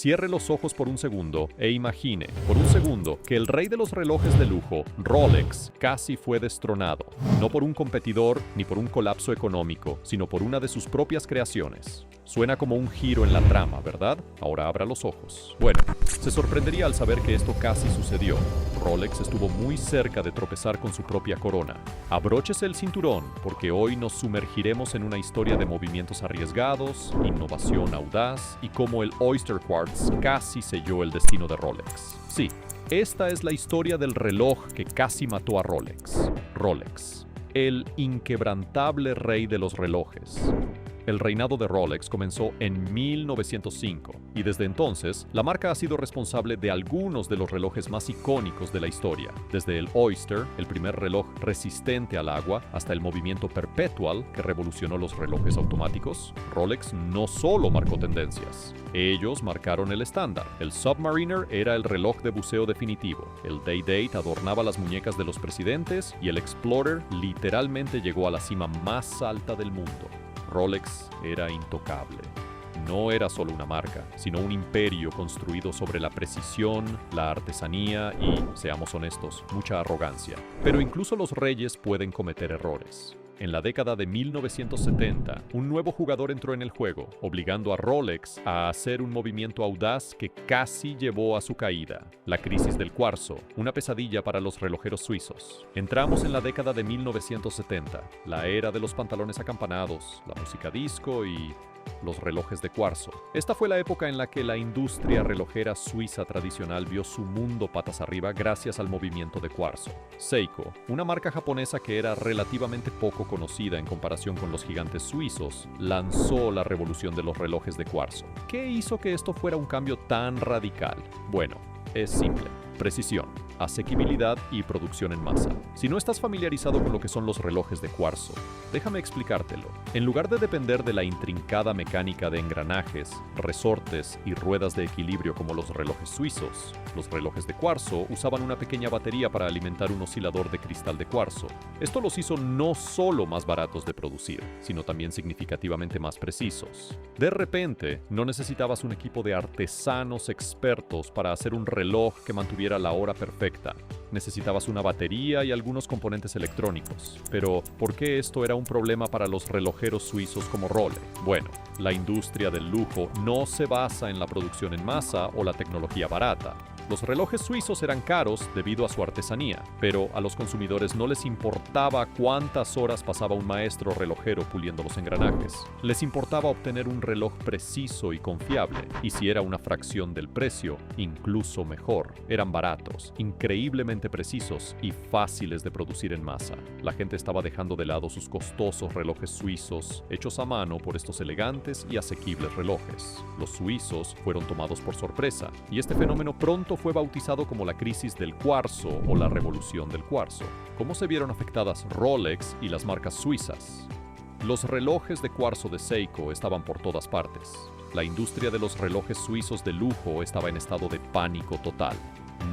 Cierre los ojos por un segundo e imagine, por un segundo, que el rey de los relojes de lujo, Rolex, casi fue destronado. No por un competidor ni por un colapso económico, sino por una de sus propias creaciones. Suena como un giro en la trama, ¿verdad? Ahora abra los ojos. Bueno, se sorprendería al saber que esto casi sucedió. Rolex estuvo muy cerca de tropezar con su propia corona. Abróchese el cinturón, porque hoy nos sumergiremos en una historia de movimientos arriesgados, innovación audaz y cómo el Oyster Quartz casi selló el destino de Rolex. Sí, esta es la historia del reloj que casi mató a Rolex. Rolex, el inquebrantable rey de los relojes. El reinado de Rolex comenzó en 1905 y desde entonces la marca ha sido responsable de algunos de los relojes más icónicos de la historia, desde el Oyster, el primer reloj resistente al agua, hasta el movimiento Perpetual que revolucionó los relojes automáticos. Rolex no solo marcó tendencias, ellos marcaron el estándar. El Submariner era el reloj de buceo definitivo, el Day-Date adornaba las muñecas de los presidentes y el Explorer literalmente llegó a la cima más alta del mundo. Rolex era intocable. No era solo una marca, sino un imperio construido sobre la precisión, la artesanía y, seamos honestos, mucha arrogancia. Pero incluso los reyes pueden cometer errores. En la década de 1970, un nuevo jugador entró en el juego, obligando a Rolex a hacer un movimiento audaz que casi llevó a su caída. La crisis del cuarzo, una pesadilla para los relojeros suizos. Entramos en la década de 1970, la era de los pantalones acampanados, la música disco y los relojes de cuarzo. Esta fue la época en la que la industria relojera suiza tradicional vio su mundo patas arriba gracias al movimiento de cuarzo. Seiko, una marca japonesa que era relativamente poco conocida en comparación con los gigantes suizos, lanzó la revolución de los relojes de cuarzo. ¿Qué hizo que esto fuera un cambio tan radical? Bueno, es simple. Precisión, asequibilidad y producción en masa. Si no estás familiarizado con lo que son los relojes de cuarzo, déjame explicártelo. En lugar de depender de la intrincada mecánica de engranajes, resortes y ruedas de equilibrio como los relojes suizos, los relojes de cuarzo usaban una pequeña batería para alimentar un oscilador de cristal de cuarzo. Esto los hizo no solo más baratos de producir, sino también significativamente más precisos. De repente, no necesitabas un equipo de artesanos expertos para hacer un reloj que mantuviera la hora perfecta. Necesitabas una batería y algunos componentes electrónicos. Pero, ¿por qué esto era un problema para los relojeros suizos como Rolex? Bueno, la industria del lujo no se basa en la producción en masa o la tecnología barata. Los relojes suizos eran caros debido a su artesanía, pero a los consumidores no les importaba cuántas horas pasaba un maestro relojero puliendo los engranajes. Les importaba obtener un reloj preciso y confiable, y si era una fracción del precio, incluso mejor. Eran baratos, increíblemente precisos y fáciles de producir en masa. La gente estaba dejando de lado sus costosos relojes suizos, hechos a mano por estos elegantes y asequibles relojes. Los suizos fueron tomados por sorpresa, y este fenómeno pronto fue bautizado como la crisis del cuarzo o la revolución del cuarzo. ¿Cómo se vieron afectadas Rolex y las marcas suizas? Los relojes de cuarzo de Seiko estaban por todas partes. La industria de los relojes suizos de lujo estaba en estado de pánico total.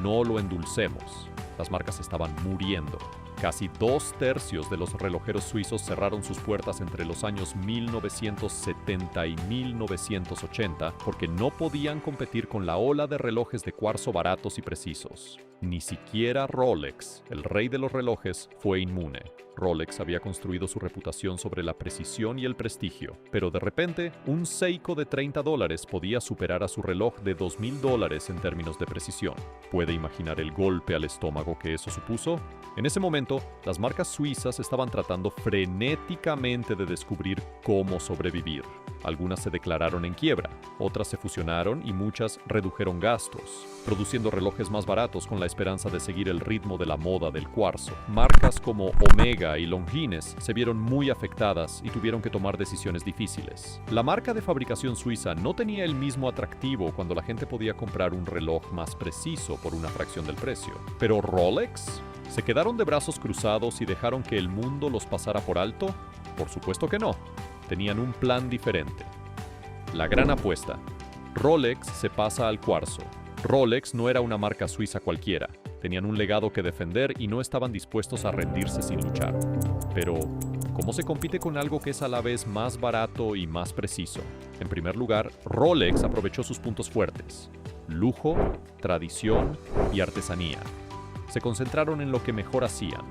No lo endulcemos. Las marcas estaban muriendo. Casi 2/3 de los relojeros suizos cerraron sus puertas entre los años 1970 y 1980 porque no podían competir con la ola de relojes de cuarzo baratos y precisos. Ni siquiera Rolex, el rey de los relojes, fue inmune. Rolex había construido su reputación sobre la precisión y el prestigio, pero de repente, un Seiko de $30 podía superar a su reloj de $2,000 en términos de precisión. ¿Puede imaginar el golpe al estómago que eso supuso? En ese momento, las marcas suizas estaban tratando frenéticamente de descubrir cómo sobrevivir. Algunas se declararon en quiebra, otras se fusionaron y muchas redujeron gastos, produciendo relojes más baratos con la esperanza de seguir el ritmo de la moda del cuarzo. Marcas como Omega y Longines se vieron muy afectadas y tuvieron que tomar decisiones difíciles. La marca de fabricación suiza no tenía el mismo atractivo cuando la gente podía comprar un reloj más preciso por una fracción del precio. Pero Rolex, ¿se quedaron de brazos cruzados y dejaron que el mundo los pasara por alto? Por supuesto que no. Tenían un plan diferente. La gran apuesta. Rolex se pasa al cuarzo. Rolex no era una marca suiza cualquiera. Tenían un legado que defender y no estaban dispuestos a rendirse sin luchar. Pero, ¿Cómo se compite con algo que es a la vez más barato y más preciso? En primer lugar, Rolex aprovechó sus puntos fuertes: lujo, tradición y artesanía. Se concentraron en lo que mejor hacían: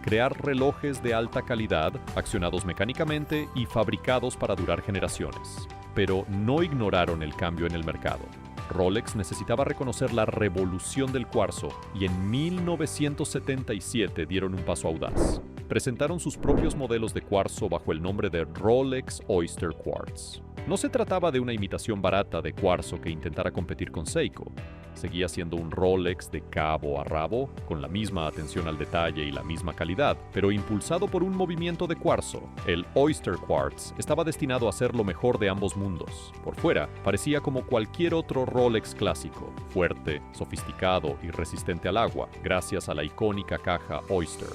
crear relojes de alta calidad, accionados mecánicamente y fabricados para durar generaciones. Pero no ignoraron el cambio en el mercado. Rolex necesitaba reconocer la revolución del cuarzo y en 1977 dieron un paso audaz. Presentaron sus propios modelos de cuarzo bajo el nombre de Rolex Oyster Quartz. No se trataba de una imitación barata de cuarzo que intentara competir con Seiko. Seguía siendo un Rolex de cabo a rabo, con la misma atención al detalle y la misma calidad, pero impulsado por un movimiento de cuarzo. El Oyster Quartz estaba destinado a ser lo mejor de ambos mundos. Por fuera, parecía como cualquier otro Rolex clásico, fuerte, sofisticado y resistente al agua, gracias a la icónica caja Oyster.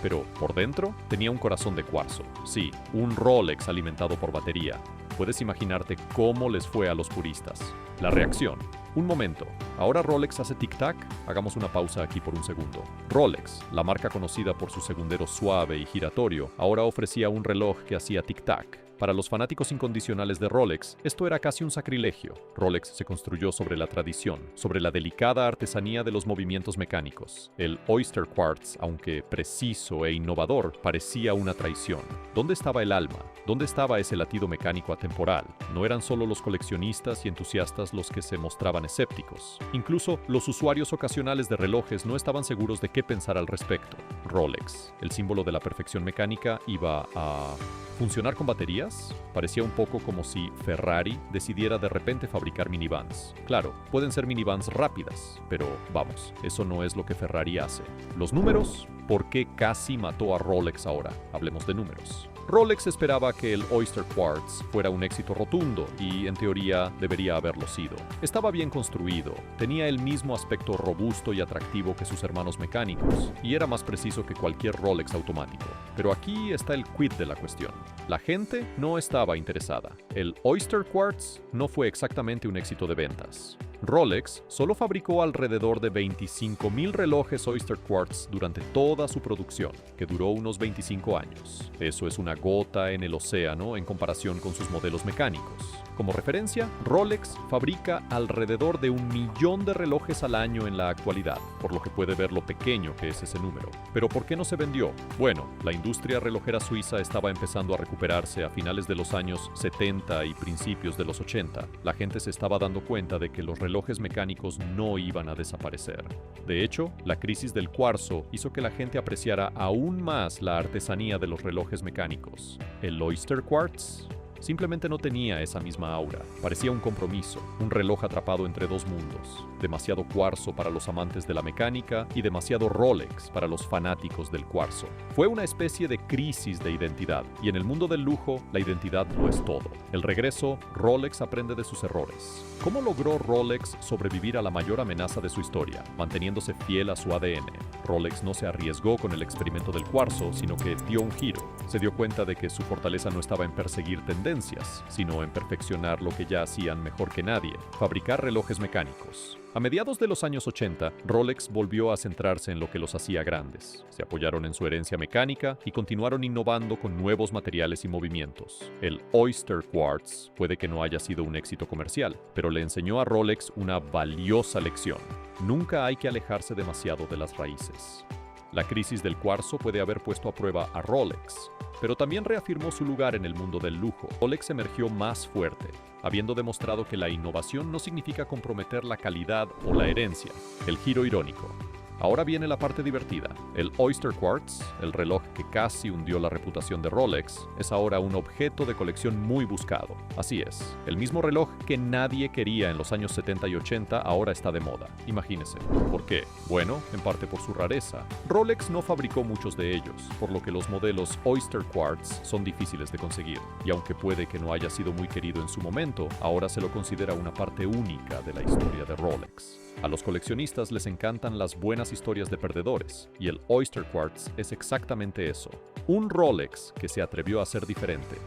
Pero por dentro tenía un corazón de cuarzo. Sí, un Rolex alimentado por batería. Puedes imaginarte cómo les fue a los puristas. La reacción: un momento, ¿ahora Rolex hace tic-tac? Hagamos una pausa aquí por un segundo. Rolex, la marca conocida por su segundero suave y giratorio, ahora ofrecía un reloj que hacía tic-tac. Para los fanáticos incondicionales de Rolex, esto era casi un sacrilegio. Rolex se construyó sobre la tradición, sobre la delicada artesanía de los movimientos mecánicos. El Oyster Quartz, aunque preciso e innovador, parecía una traición. ¿Dónde estaba el alma? ¿Dónde estaba ese latido mecánico atemporal? No eran solo los coleccionistas y entusiastas los que se mostraban escépticos. Incluso los usuarios ocasionales de relojes no estaban seguros de qué pensar al respecto. Rolex, el símbolo de la perfección mecánica, iba a ¿funcionar con baterías? Parecía un poco como si Ferrari decidiera de repente fabricar minivans. Claro, pueden ser minivans rápidas, pero vamos, eso no es lo que Ferrari hace. Los números, ¿por qué casi mató a Rolex ahora? Hablemos de números. Rolex esperaba que el Oyster Quartz fuera un éxito rotundo y, en teoría, debería haberlo sido. Estaba bien construido, tenía el mismo aspecto robusto y atractivo que sus hermanos mecánicos, y era más preciso que cualquier Rolex automático. Pero aquí está el quid de la cuestión. La gente no estaba interesada. El Oyster Quartz no fue exactamente un éxito de ventas. Rolex solo fabricó alrededor de 25,000 relojes Oyster Quartz durante toda su producción, que duró unos 25 años. Eso es una gota en el océano en comparación con sus modelos mecánicos. Como referencia, Rolex fabrica alrededor de 1,000,000 de relojes al año en la actualidad, por lo que puede ver lo pequeño que es ese número. ¿Pero por qué no se vendió? Bueno, la industria relojera suiza estaba empezando a recuperarse a finales de los años 70 y principios de los 80. La gente se estaba dando cuenta de que los relojes mecánicos no iban a desaparecer. De hecho, la crisis del cuarzo hizo que la gente apreciara aún más la artesanía de los relojes mecánicos. El Oyster Quartz simplemente no tenía esa misma aura. Parecía un compromiso, un reloj atrapado entre dos mundos. Demasiado cuarzo para los amantes de la mecánica y demasiado Rolex para los fanáticos del cuarzo. Fue una especie de crisis de identidad, y en el mundo del lujo, la identidad lo es todo. El regreso, Rolex aprende de sus errores. ¿Cómo logró Rolex sobrevivir a la mayor amenaza de su historia, manteniéndose fiel a su ADN? Rolex no se arriesgó con el experimento del cuarzo, sino que dio un giro. Se dio cuenta de que su fortaleza no estaba en perseguir tendencias, sino en perfeccionar lo que ya hacían mejor que nadie: fabricar relojes mecánicos. A mediados de los años 80, Rolex volvió a centrarse en lo que los hacía grandes. Se apoyaron en su herencia mecánica y continuaron innovando con nuevos materiales y movimientos. El Oyster Quartz puede que no haya sido un éxito comercial, pero le enseñó a Rolex una valiosa lección: nunca hay que alejarse demasiado de las raíces. La crisis del cuarzo puede haber puesto a prueba a Rolex, pero también reafirmó su lugar en el mundo del lujo. Rolex emergió más fuerte, habiendo demostrado que la innovación no significa comprometer la calidad o la herencia. El giro irónico. Ahora viene la parte divertida. El Oyster Quartz, el reloj que casi hundió la reputación de Rolex, es ahora un objeto de colección muy buscado. Así es, el mismo reloj que nadie quería en los años 70 y 80 ahora está de moda. Imagínense. ¿Por qué? Bueno, en parte por su rareza. Rolex no fabricó muchos de ellos, por lo que los modelos Oyster Quartz son difíciles de conseguir. Y aunque puede que no haya sido muy querido en su momento, ahora se lo considera una parte única de la historia de Rolex. A los coleccionistas les encantan las buenas historias de perdedores, y el Oyster Quartz es exactamente eso: un Rolex que se atrevió a ser diferente.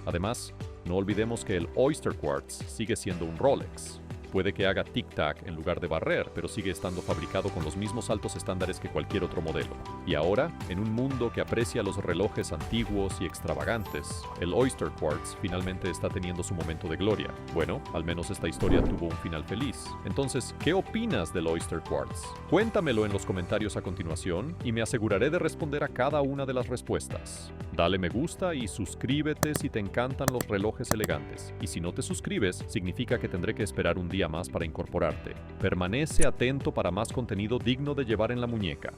Además, no olvidemos que el Oyster Quartz sigue siendo un Rolex. Puede que haga tic-tac en lugar de barrer, pero sigue estando fabricado con los mismos altos estándares que cualquier otro modelo. Y ahora, en un mundo que aprecia los relojes antiguos y extravagantes, el Oyster Quartz finalmente está teniendo su momento de gloria. Bueno, al menos esta historia tuvo un final feliz. Entonces, ¿qué opinas del Oyster Quartz? Cuéntamelo en los comentarios a continuación y me aseguraré de responder a cada una de las respuestas. Dale me gusta y suscríbete si te encantan los relojes elegantes. Y si no te suscribes, significa que tendré que esperar un día más para incorporarte. Permanece atento para más contenido digno de llevar en la muñeca.